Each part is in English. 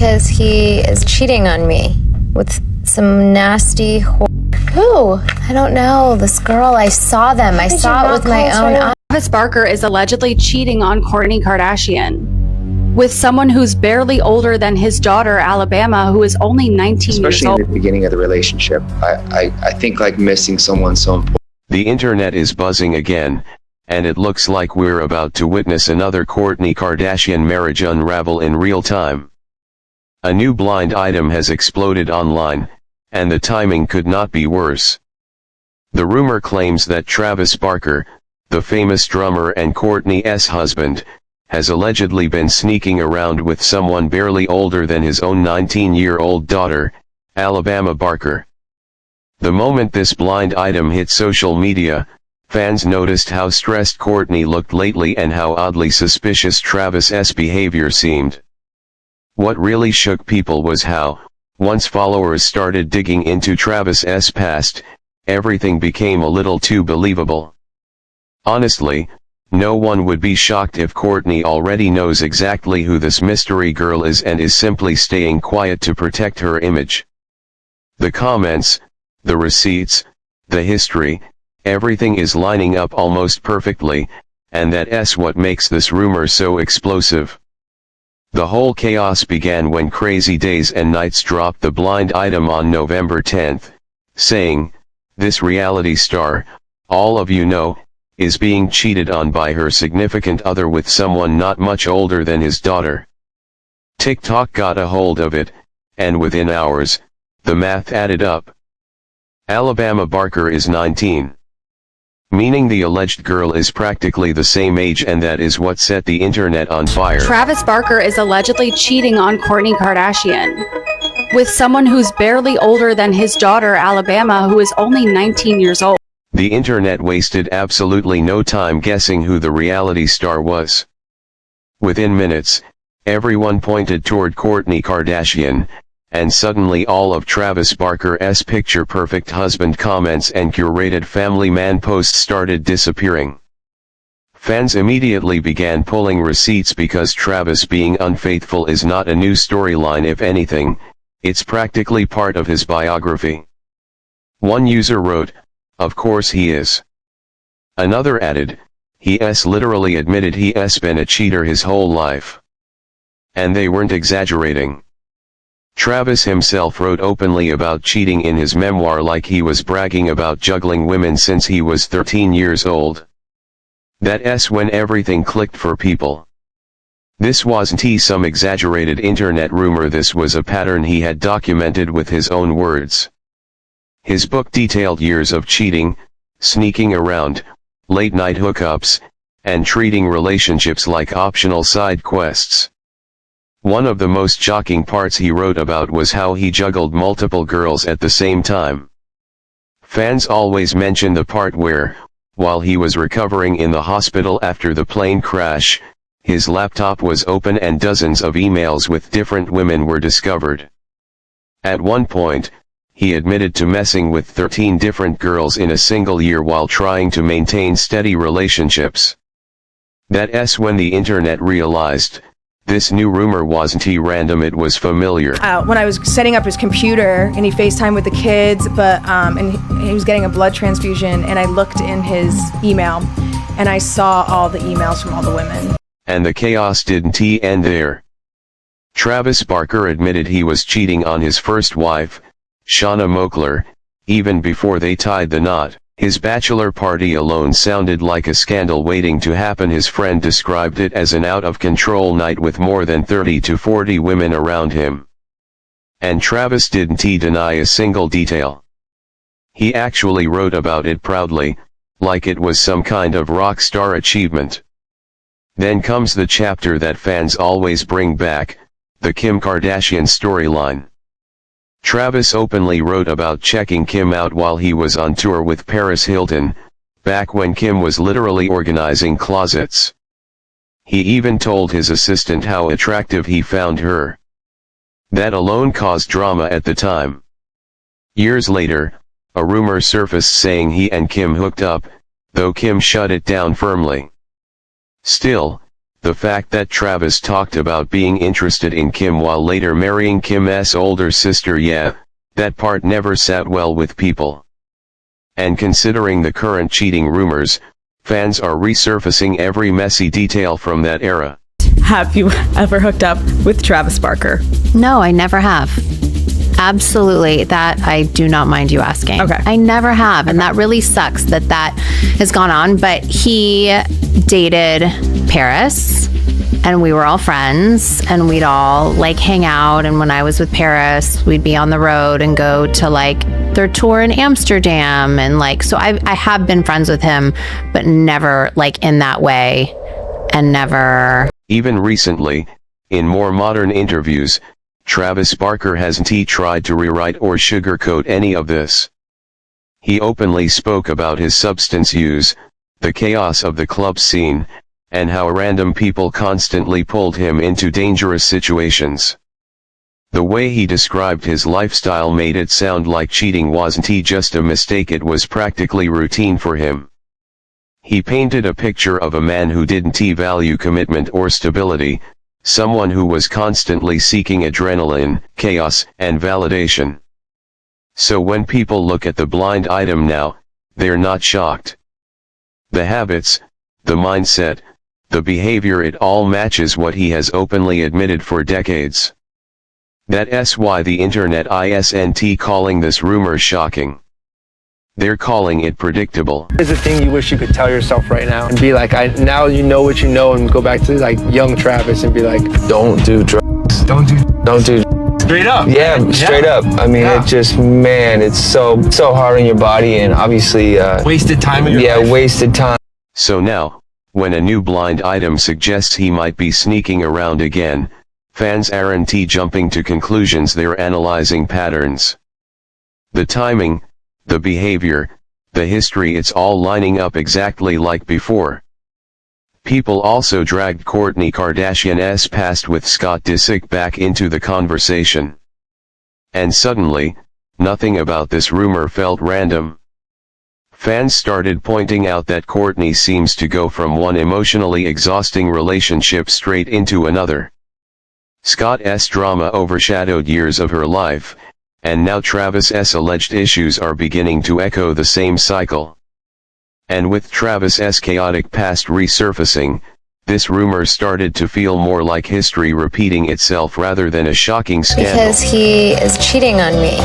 because he is cheating on me with some nasty Who? I don't know. This girl, I saw them. I saw it with my own eyes. Travis Barker is allegedly cheating on Kourtney Kardashian with someone who's barely older than his daughter, Alabama, who is only 19 years old. Especially in the beginning of the relationship. I think like missing someone so important. The internet is buzzing again, and it looks like we're about to witness another Kourtney Kardashian marriage unravel in real time. A new blind item has exploded online, and the timing could not be worse. The rumor claims that Travis Barker, the famous drummer and Kourtney's husband, has allegedly been sneaking around with someone barely older than his own 19-year-old daughter, Alabama Barker. The moment this blind item hit social media, fans noticed how stressed Kourtney looked lately and how oddly suspicious Travis's behavior seemed. What really shook people was how, once followers started digging into Travis's past, everything became a little too believable. Honestly, no one would be shocked if Kourtney already knows exactly who this mystery girl is and is simply staying quiet to protect her image. The comments, the receipts, the history, everything is lining up almost perfectly, and that's what makes this rumor so explosive. The whole chaos began when Crazy Days and Nights dropped the blind item on November 10th, saying, "This reality star, all of you know, is being cheated on by her significant other with someone not much older than his daughter." TikTok got a hold of it, and within hours, the math added up. Alabama Barker is 19. Meaning the alleged girl is practically the same age, and that is what set the internet on fire. Travis Barker is allegedly cheating on Kourtney Kardashian with someone who's barely older than his daughter, Alabama, who is only 19 years old. The internet wasted absolutely no time guessing who the reality star was. Within minutes, everyone pointed toward Kourtney Kardashian, and suddenly all of Travis Barker's picture-perfect husband comments and curated family man posts started disappearing. Fans immediately began pulling receipts because Travis being unfaithful is not a new storyline. If anything, it's practically part of his biography. One user wrote, "Of course he is." Another added, "He's literally admitted he's been a cheater his whole life." And they weren't exaggerating. Travis himself wrote openly about cheating in his memoir like he was bragging about juggling women since he was 13 years old. That's when everything clicked for people. This wasn't some exaggerated internet rumor, this was a pattern he had documented with his own words. His book detailed years of cheating, sneaking around, late-night hookups, and treating relationships like optional side quests. One of the most shocking parts he wrote about was how he juggled multiple girls at the same time. Fans always mention the part where, while he was recovering in the hospital after the plane crash, his laptop was open and dozens of emails with different women were discovered. At one point, he admitted to messing with 13 different girls in a single year while trying to maintain steady relationships. That's when the internet realized, this new rumor wasn't random, it was familiar. When I was setting up his computer and he FaceTimed with the kids, and he was getting a blood transfusion, and I looked in his email and I saw all the emails from all the women. And the chaos didn't end there. Travis Barker admitted he was cheating on his first wife, Shauna Moakler, even before they tied the knot. His bachelor party alone sounded like a scandal waiting to happen. His friend described it as an out-of-control night with more than 30 to 40 women around him. And Travis didn't deny a single detail. He actually wrote about it proudly, like it was some kind of rock star achievement. Then comes the chapter that fans always bring back, the Kim Kardashian storyline. Travis openly wrote about checking Kim out while he was on tour with Paris Hilton, back when Kim was literally organizing closets. He even told his assistant how attractive he found her. That alone caused drama at the time. Years later, a rumor surfaced saying he and Kim hooked up, though Kim shut it down firmly. Still, The fact that Travis talked about being interested in Kim while later marrying Kim's older sister, yeah, that part never sat well with people. And considering the current cheating rumors, fans are resurfacing every messy detail from that era. Have you ever hooked up with Travis Barker? No, I never have. Absolutely. That I do not mind you asking. Okay. I never have. And that really sucks that has gone on. But he dated Paris and we were all friends and we'd all like hang out. And when I was with Paris, we'd be on the road and go to like their tour in Amsterdam. And like, so I have been friends with him, but never like in that way and never. Even recently, in more modern interviews, Travis Barker hasn't tried to rewrite or sugarcoat any of this. He openly spoke about his substance use, the chaos of the club scene, and how random people constantly pulled him into dangerous situations. The way he described his lifestyle made it sound like cheating wasn't just a mistake, it was practically routine for him. He painted a picture of a man who didn't value commitment or stability, someone who was constantly seeking adrenaline, chaos, and validation. So when people look at the blind item now, they're not shocked. The habits, the mindset, the behavior, it all matches what he has openly admitted for decades. That's why the internet isn't calling this rumor shocking. They're calling it predictable. Is a thing you wish you could tell yourself right now and be like, now you know what you know, and go back to like young Travis and be like, don't do drugs. Don't do. Straight up. Yeah, straight up. I mean, it just, man, it's so hard on your body, and obviously wasted time in your life. Yeah, wasted time. So now, when a new blind item suggests he might be sneaking around again, fans aren't jumping to conclusions, they're analyzing patterns. The timing, the behavior, the history, it's all lining up exactly like before. People also dragged Kourtney Kardashian's past with Scott Disick back into the conversation. And suddenly, nothing about this rumor felt random. Fans started pointing out that Kourtney seems to go from one emotionally exhausting relationship straight into another. Scott's drama overshadowed years of her life, and now Travis's alleged issues are beginning to echo the same cycle. And with Travis's chaotic past resurfacing, this rumor started to feel more like history repeating itself rather than a shocking scandal. Because he is cheating on me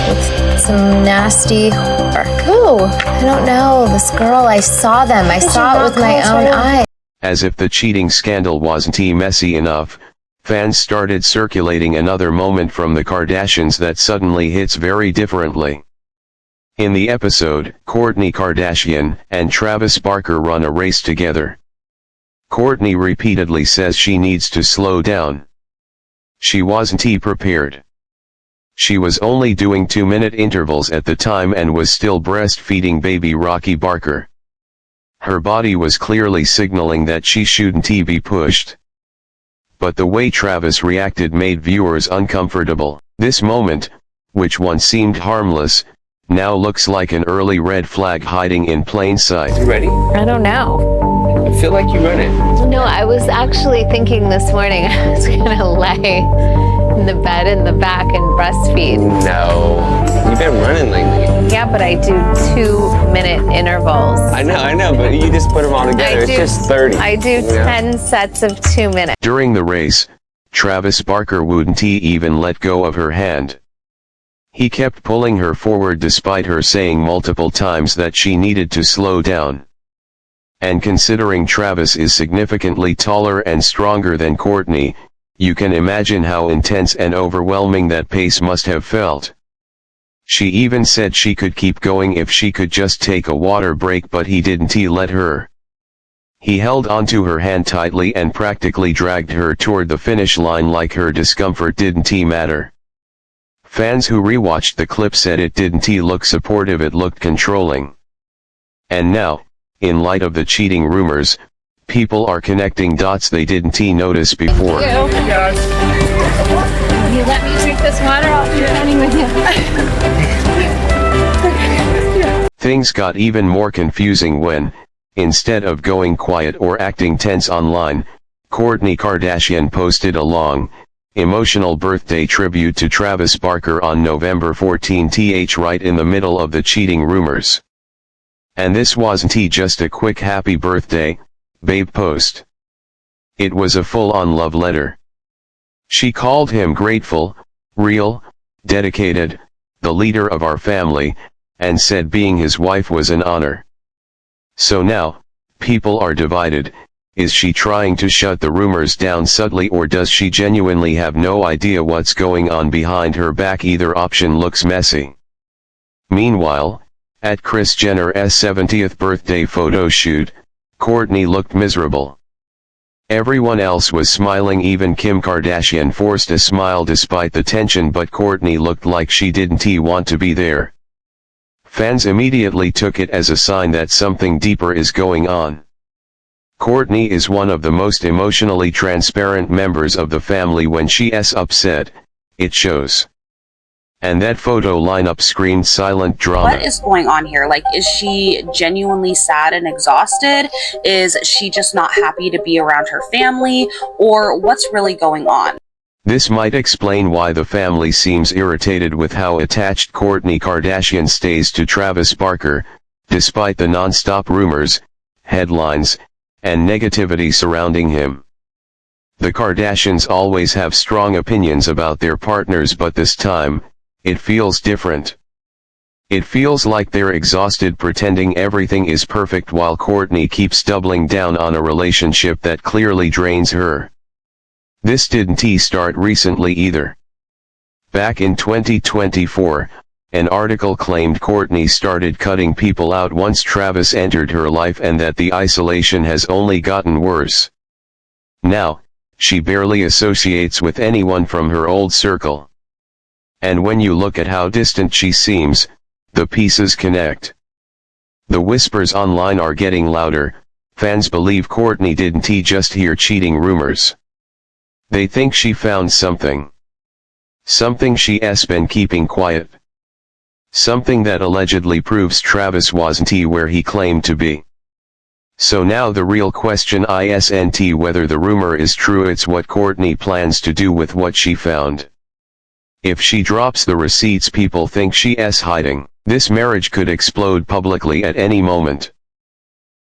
with some nasty whore. Who? I don't know. This girl, I saw them. I saw it with my own eyes. As if the cheating scandal wasn't messy enough, fans started circulating another moment from the Kardashians that suddenly hits very differently. In the episode, Kourtney Kardashian and Travis Barker run a race together. Kourtney repeatedly says she needs to slow down. She wasn't prepared. She was only doing 2-minute intervals at the time and was still breastfeeding baby Rocky Barker. Her body was clearly signaling that she shouldn't be pushed. But the way Travis reacted made viewers uncomfortable. This moment, which once seemed harmless, now looks like an early red flag hiding in plain sight. You ready? I don't know. I feel like you run it. No, I was actually thinking this morning I was gonna lay in the bed in the back and breastfeed. No. You've been running lately. Yeah, but I do 2-minute intervals. I know, but you just put them all together. It's just 30. I do 10 sets of 2 minutes. During the race, Travis Barker wouldn't even let go of her hand. He kept pulling her forward despite her saying multiple times that she needed to slow down. And considering Travis is significantly taller and stronger than Kourtney, you can imagine how intense and overwhelming that pace must have felt. She even said she could keep going if she could just take a water break, but he didn't let her. He held onto her hand tightly and practically dragged her toward the finish line like her discomfort didn't matter. Fans who rewatched the clip said it didn't look supportive, it looked controlling. And now, in light of the cheating rumors, people are connecting dots they didn't notice before. You let me drink this water, I'll be running with you. Things got even more confusing when, instead of going quiet or acting tense online, Kourtney Kardashian posted a long, emotional birthday tribute to Travis Barker on November 14th, right in the middle of the cheating rumors. And this wasn't just a quick happy birthday, babe post. It was a full-on love letter. She called him grateful, real, dedicated, the leader of our family, and said being his wife was an honor. So now, people are divided. Is she trying to shut the rumors down subtly, or does she genuinely have no idea what's going on behind her back? Either option looks messy. Meanwhile, at Kris Jenner's 70th birthday photo shoot, Kourtney looked miserable. Everyone else was smiling, even Kim Kardashian forced a smile despite the tension, but Kourtney looked like she didn't want to be there. Fans immediately took it as a sign that something deeper is going on. Kourtney is one of the most emotionally transparent members of the family. When she's upset, it shows. And that photo lineup screamed silent drama. What is going on here? Like, is she genuinely sad and exhausted? Is she just not happy to be around her family? Or what's really going on? This might explain why the family seems irritated with how attached Kourtney Kardashian stays to Travis Barker, despite the non-stop rumors, headlines, and negativity surrounding him. The Kardashians always have strong opinions about their partners, but this time, it feels different. It feels like they're exhausted pretending everything is perfect while Kourtney keeps doubling down on a relationship that clearly drains her. This didn't start recently either. Back in 2024, an article claimed Kourtney started cutting people out once Travis entered her life, and that the isolation has only gotten worse. Now, she barely associates with anyone from her old circle. And when you look at how distant she seems, the pieces connect. The whispers online are getting louder. Fans believe Kourtney didn't just hear cheating rumors. They think she found something. Something she's been keeping quiet. Something that allegedly proves Travis wasn't where he claimed to be. So now the real question isn't whether the rumor is true, it's what Kourtney plans to do with what she found. If she drops the receipts people think she's hiding, this marriage could explode publicly at any moment.